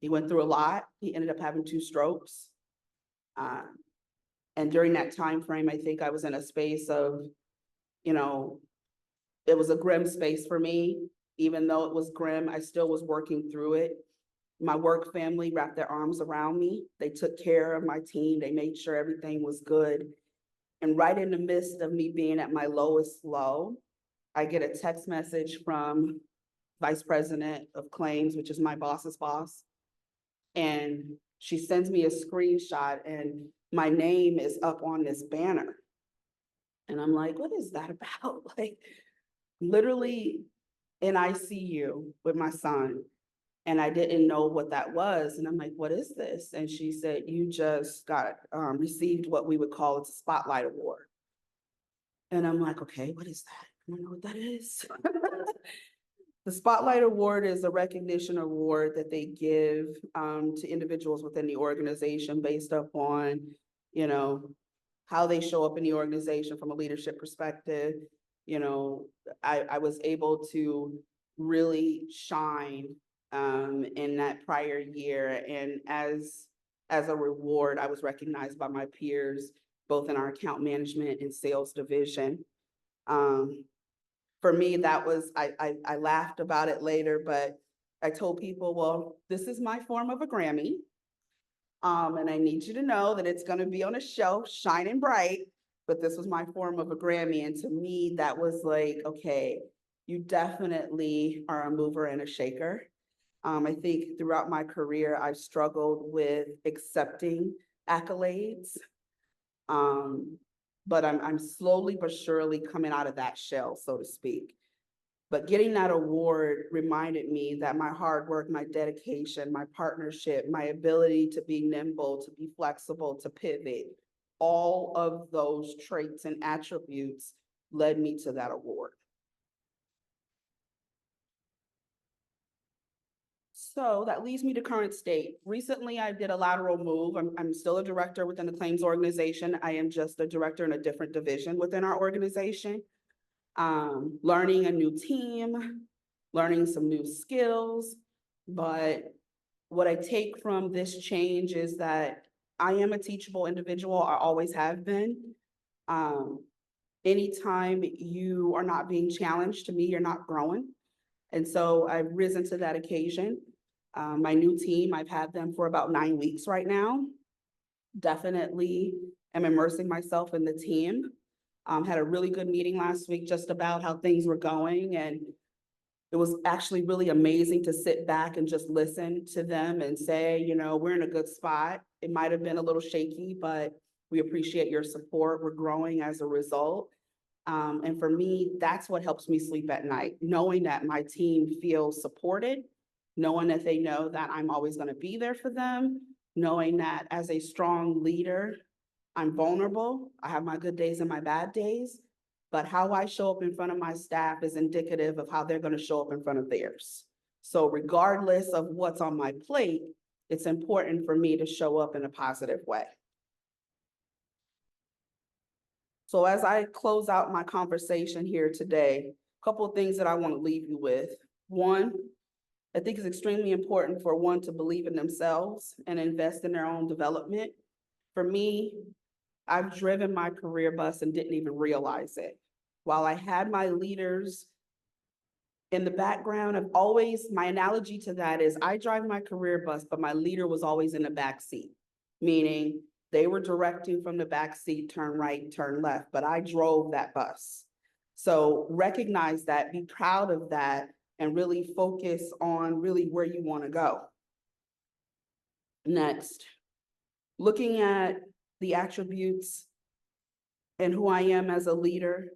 Speaker 2: He went through a lot. He ended up having 2 strokes. And during that time frame, I think I was in a space of, you know, it was a grim space for me. Even though it was grim, I still was working through it. My work family wrapped their arms around me. They took care of my team. They made sure everything was good. And right in the midst of me being at my lowest low, I get a text message from Vice President of Claims, which is my boss's boss. And she sends me a screenshot and my name is up on this banner. And I'm like, what is that about? Like, literally in ICU with my son. And I didn't know what that was. And I'm like, what is this? And she said, you just got received what we would call a Spotlight Award. And I'm like, okay, what is that? I don't know what that is. The Spotlight Award is a recognition award that they give to individuals within the organization based upon, you know, how they show up in the organization from a leadership perspective. You know, I was able to really shine in that prior year. And as a reward, I was recognized by my peers, both in our account management and sales division. For me, that was, I laughed about it later, but I told people, well, this is my form of a Grammy. And I need you to know that it's gonna be on a shelf shining bright, but this was my form of a Grammy. And to me, that was like, okay, you definitely are a mover and a shaker. I think throughout my career, I've struggled with accepting accolades. But I'm slowly but surely coming out of that shell, so to speak. But getting that award reminded me that my hard work, my dedication, my partnership, my ability to be nimble, to be flexible, to pivot, all of those traits and attributes led me to that award. So that leads me to current state. Recently, I did a lateral move. I'm still a director within the claims organization. I am just a director in a different division within our organization. Learning a new team, learning some new skills. But what I take from this change is that I am a teachable individual. I always have been. Anytime you are not being challenged, to me, you're not growing. And so I've risen to that occasion. My new team, I've had them for about 9 weeks right now. Definitely am immersing myself in the team. Had a really good meeting last week just about how things were going. And it was actually really amazing to sit back and just listen to them and say, you know, we're in a good spot. It might have been a little shaky, but we appreciate your support. We're growing as a result. And for me, that's what helps me sleep at night, knowing that my team feels supported, knowing that they know that I'm always going to be there for them, knowing that as a strong leader, I'm vulnerable. I have my good days and my bad days, but how I show up in front of my staff is indicative of how they're going to show up in front of theirs. So regardless of what's on my plate, it's important for me to show up in a positive way. So as I close out my conversation here today, a couple of things that I want to leave you with. One, I think it's extremely important for one to believe in themselves and invest in their own development. For me, I've driven my career bus and didn't even realize it. While I had my leaders in the background, I've always, my analogy to that is I drive my career bus, but my leader was always in the back seat, meaning they were directing from the back seat, turn right, turn left, but I drove that bus. So recognize that, be proud of that, and really focus on really where you want to go. Next, looking at the attributes and who I am as a leader,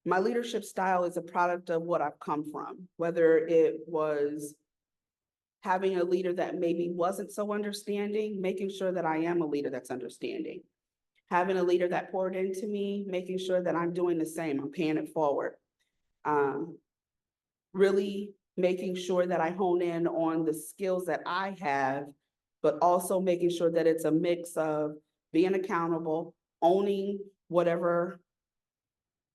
Speaker 2: my leadership style is a product of what I've come from, whether it was having a leader that maybe wasn't so understanding, making sure that I am a leader that's understanding. Having a leader that poured into me, making sure that I'm doing the same, I'm paying it forward. Really making sure that I hone in on the skills that I have, but also making sure that it's a mix of being accountable, owning whatever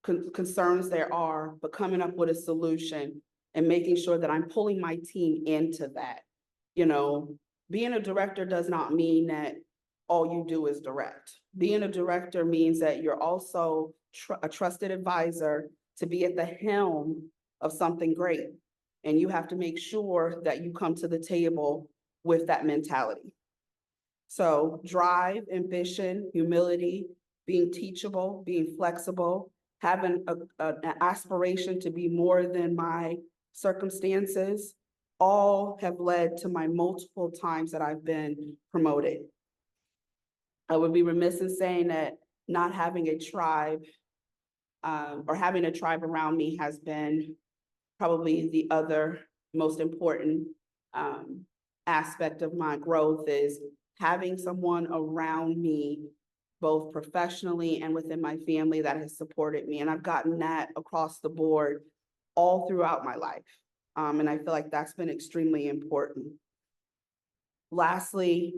Speaker 2: concerns there are, but coming up with a solution and making sure that I'm pulling my team into that. You know, being a director does not mean that all you do is direct. Being a director means that you're also a trusted advisor to be at the helm of something great. And you have to make sure that you come to the table with that mentality. So drive, ambition, humility, being teachable, being flexible, having an aspiration to be more than my circumstances, all have led to my multiple times that I've been promoted. I would be remiss in saying that not having a tribe or having a tribe around me has been probably the other most important aspect of my growth, is having someone around me, both professionally and within my family, that has supported me. And I've gotten that across the board all throughout my life. And I feel like that's been extremely important. Lastly,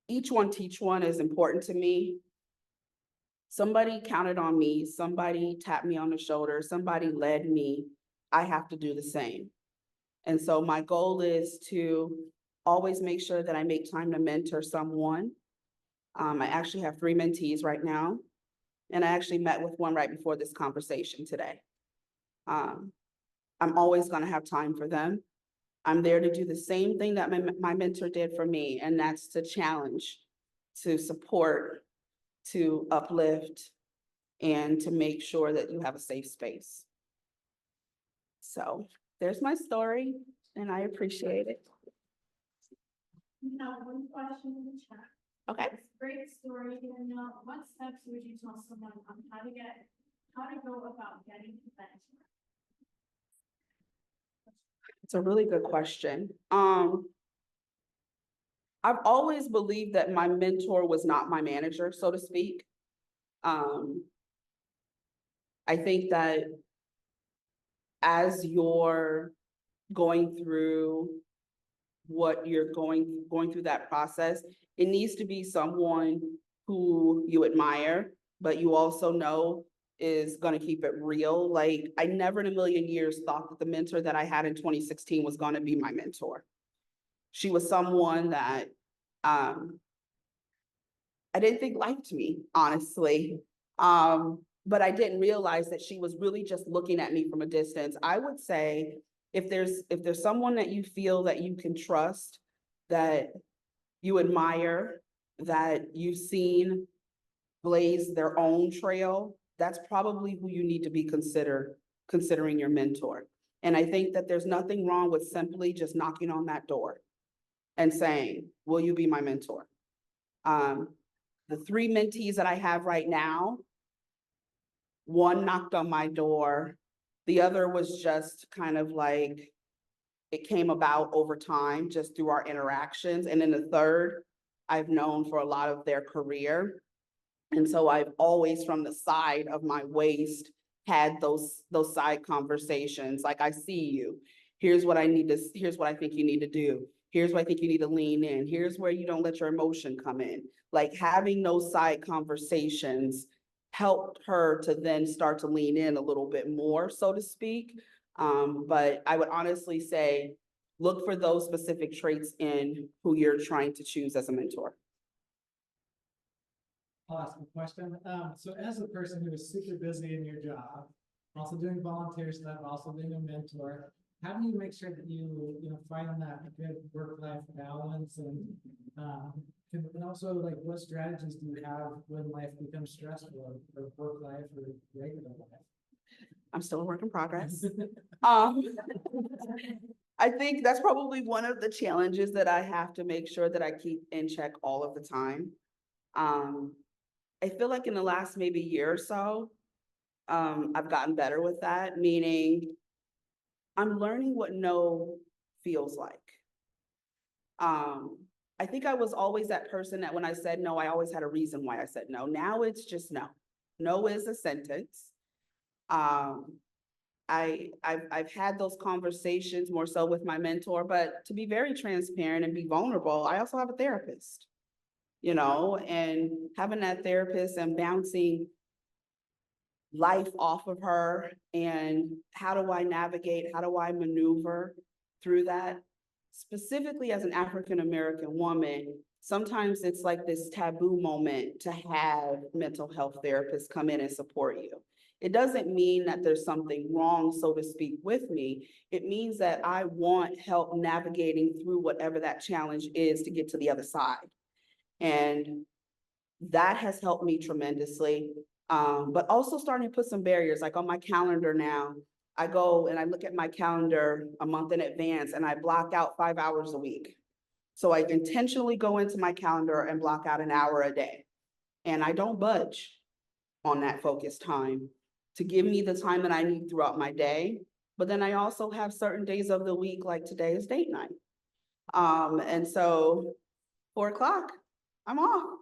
Speaker 2: each one teach one is important to me. Somebody counted on me, somebody tapped me on the shoulder, somebody led me. I have to do the same. And so my goal is to always make sure that I make time to mentor someone. I actually have 3 mentees right now, and I actually met with one right before this conversation today. I'm always going to have time for them. I'm there to do the same thing that my mentor did for me, and that's to challenge, to support, to uplift, and to make sure that you have a safe space. So there's my story, and I appreciate it.
Speaker 1: We have one question in the chat.
Speaker 2: Okay.
Speaker 1: Great story, Danielle. What steps would you tell someone on how to go about getting to that?
Speaker 2: It's a really good question. I've always believed that my mentor was not my manager, so to speak. I think that as you're going through what you're going through that process, it needs to be someone who you admire, but you also know is going to keep it real. Like, I never in a million years thought that the mentor that I had in 2016 was going to be my mentor. She was someone that I didn't think liked me, honestly. But I didn't realize that she was really just looking at me from a distance. I would say if there's someone that you feel that you can trust, that you admire, that you've seen blaze their own trail, that's probably who you need to be considering your mentor. And I think that there's nothing wrong with simply just knocking on that door and saying, will you be my mentor? The 3 mentees that I have right now, one knocked on my door. The other was just kind of like, it came about over time just through our interactions. And then the third, I've known for a lot of their career. And so I've always, from the side of my waist, had those side conversations. Like, I see you. Here's what I think you need to do. Here's what I think you need to lean in. Here's where you don't let your emotion come in. Like, having those side conversations helped her to then start to lean in a little bit more, so to speak. But I would honestly say, look for those specific traits in who you're trying to choose as a mentor.
Speaker 3: I'll ask a question. So as a person who is super busy in your job, also doing volunteer stuff, also being a mentor, how do you make sure that you find that good work-life balance, and also, like, what strategies do you have when life becomes stressful, or work life or regular life?
Speaker 2: I'm still a work in progress. I think that's probably one of the challenges that I have to make sure that I keep in check all of the time. I feel like in the last maybe year or so, I've gotten better with that, meaning I'm learning what no feels like. I think I was always that person that when I said no, I always had a reason why I said no. Now it's just no. No is a sentence. I've had those conversations more so with my mentor, but to be very transparent and be vulnerable, I also have a therapist, you know, and having that therapist and bouncing life off of her and how do I navigate, how do I maneuver through that? Specifically as an African-American woman, sometimes it's like this taboo moment to have mental health therapists come in and support you. It doesn't mean that there's something wrong, so to speak, with me. It means that I want help navigating through whatever that challenge is to get to the other side. And that has helped me tremendously. But also starting to put some barriers, like on my calendar now, I go and I look at my calendar a month in advance and I block out 5 hours a week. So I intentionally go into my calendar and block out an hour a day. And I don't budge on that focused time to give me the time that I need throughout my day. But then I also have certain days of the week, like today is date night. And so 4 o'clock, I'm off.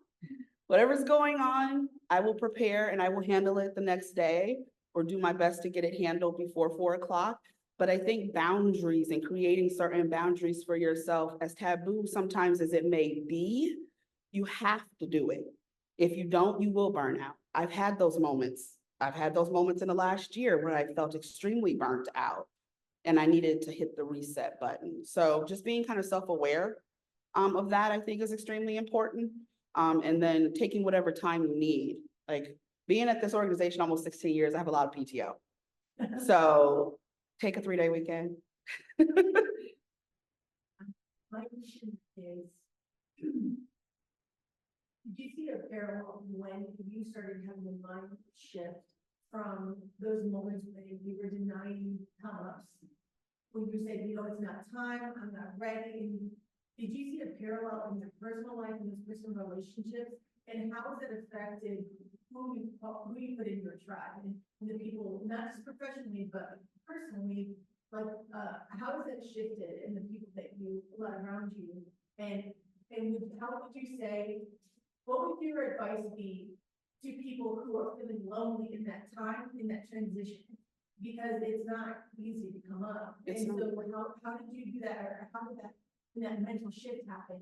Speaker 2: Whatever's going on, I will prepare and I will handle it the next day or do my best to get it handled before 4 o'clock. But I think boundaries and creating certain boundaries for yourself, as taboo sometimes as it may be, you have to do it. If you don't, you will burn out. I've had those moments. I've had those moments in the last year where I felt extremely burnt out and I needed to hit the reset button. So just being kind of self-aware of that, I think is extremely important. And then taking whatever time you need, like being at this organization almost 16 years, I have a lot of PTO. So take a 3-day weekend.
Speaker 4: My question is, did you see a parallel when you started having a mind shift from those moments when you were denying come-ups? When you said, you know, it's not time, I'm not ready. Did you see a parallel in your personal life and those personal relationships? And how has it affected who you put in your tribe and the people, not just professionally, but personally? Like, how has it shifted in the people that you let around you? And how would you say, what would your advice be to people who are feeling lonely in that time, in that transition? Because it's not easy to come up.
Speaker 2: It's
Speaker 4: And
Speaker 2: not.
Speaker 4: so how did you do that? Or how did that mental shift happen?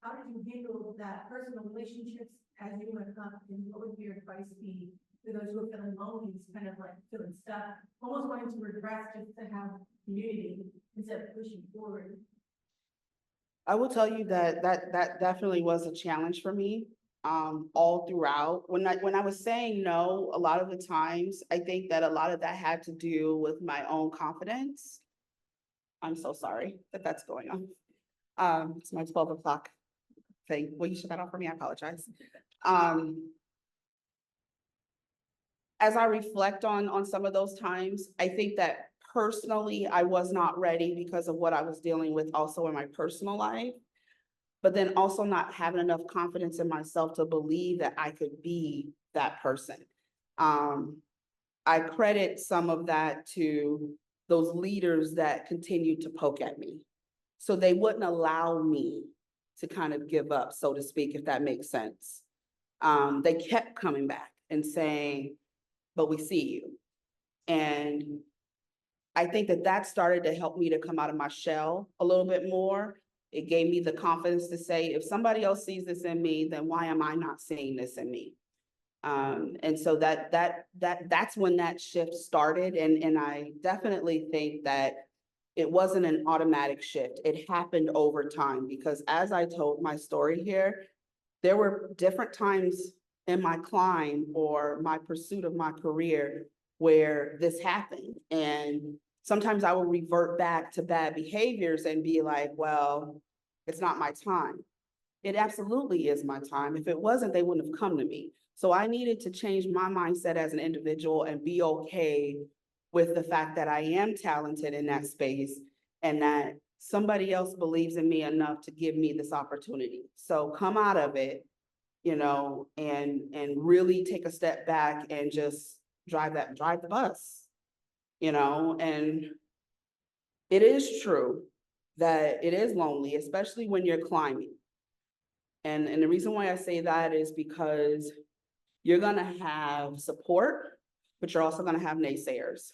Speaker 4: How did you handle that personal relationships as you went up? And what would your advice be for those who are feeling lonely, kind of like feeling stuck, almost wanting to regress just to have community instead of pushing forward?
Speaker 2: I will tell you that definitely was a challenge for me. All throughout. When I was saying no, a lot of the times, I think that a lot of that had to do with my own confidence. I'm so sorry that that's going on. It's my 12 o'clock thing. Will you shut that off for me? I apologize. As I reflect on some of those times, I think that personally, I was not ready because of what I was dealing with also in my personal life. But then also not having enough confidence in myself to believe that I could be that person. I credit some of that to those leaders that continued to poke at me. So they wouldn't allow me to kind of give up, so to speak, if that makes sense. They kept coming back and saying, but we see you. And I think that started to help me to come out of my shell a little bit more. It gave me the confidence to say, if somebody else sees this in me, then why am I not seeing this in me? And so that's when that shift started. And I definitely think that it wasn't an automatic shift. It happened over time because as I told my story here, there were different times in my climb or my pursuit of my career where this happened. And sometimes I will revert back to bad behaviors and be like, well, it's not my time. It absolutely is my time. If it wasn't, they wouldn't have come to me. So I needed to change my mindset as an individual and be okay with the fact that I am talented in that space and that somebody else believes in me enough to give me this opportunity. So come out of it, you know, and really take a step back and just drive the bus, and it is true that it is lonely, especially when you're climbing. And the reason why I say that is because you're gonna have support, but you're also gonna have naysayers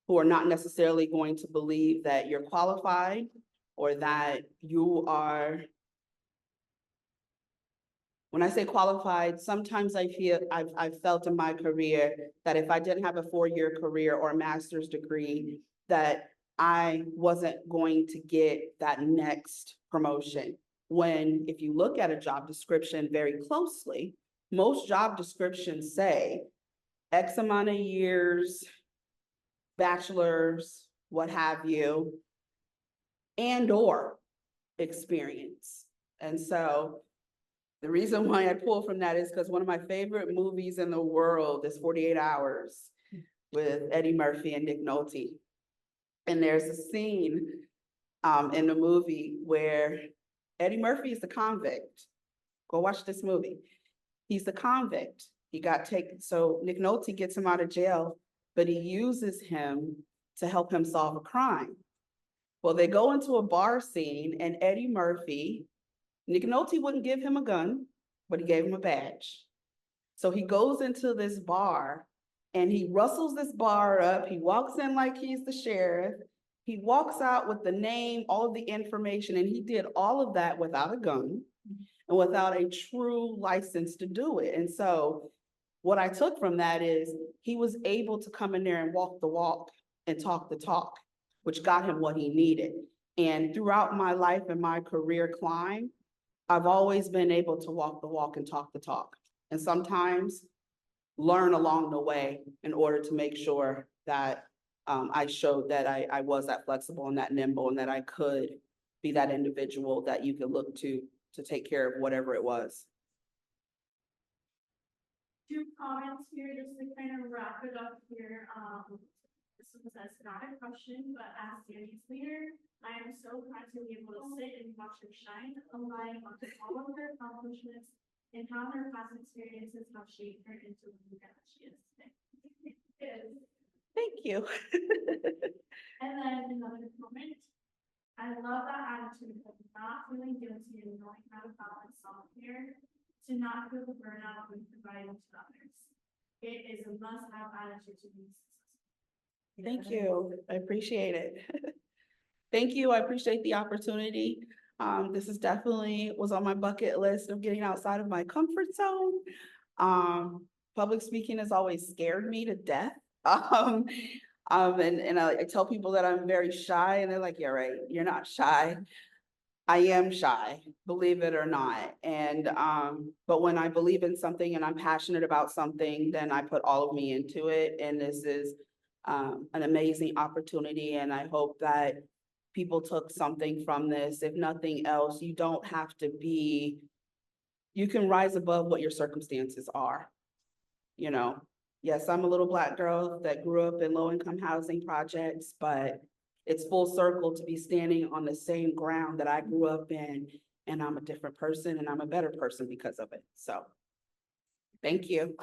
Speaker 2: who are not necessarily going to believe that you're qualified or that you are. When I say qualified, sometimes I've felt in my career that if I didn't have a 4-year career or a master's degree, that I wasn't going to get that next promotion. When, if you look at a job description very closely, most job descriptions say X amount of years, bachelor's, what have you, and or experience. And so the reason why I pull from that is because one of my favorite movies in the world is 48 Hours with Eddie Murphy and Nick Nolte. And there's a scene in the movie where Eddie Murphy is the convict. Go watch this movie. He's the convict. He got taken, so Nick Nolte gets him out of jail, but he uses him to help him solve a crime. Well, they go into a bar scene and Eddie Murphy, Nick Nolte wouldn't give him a gun, but he gave him a badge. So he goes into this bar and he rustles this bar up. He walks in like he's the sheriff. He walks out with the name, all of the information, and he did all of that without a gun and without a true license to do it. And so what I took from that is he was able to come in there and walk the walk and talk the talk, which got him what he needed. And throughout my life and my career climb, I've always been able to walk the walk and talk the talk. And sometimes learn along the way in order to make sure that I showed that I was that flexible and that nimble and that I could be that individual that you could look to take care of whatever it was.
Speaker 1: 2 comments here, just to kind of wrap it up here. This was not a question, but as Danny's leader, I am so glad to be able to sit and watch her shine a light onto all of her accomplishments and how her past experiences have shaped her into the leader that she is today.
Speaker 2: Thank you.
Speaker 1: And then another comment, I love that attitude of not feeling guilty and knowing how to balance self-care, to not feel the burnout when providing to others. It is a must-have attitude to be successful.
Speaker 2: Thank you. I appreciate it. Thank you. I appreciate the opportunity. This is definitely was on my bucket list of getting outside of my comfort zone. Public speaking has always scared me to death. And I tell people that I'm very shy and they're like, yeah, right, you're not shy. I am shy, believe it or not. And, but when I believe in something and I'm passionate about something, then I put all of me into it. And this is an amazing opportunity. And I hope that people took something from this. If nothing else, you don't have to be, you can rise above what your circumstances are. Yes, I'm a little Black girl that grew up in low-income housing projects, but it's full circle to be standing on the same ground that I grew up in, and I'm a different person and I'm a better person because of it. So, thank you.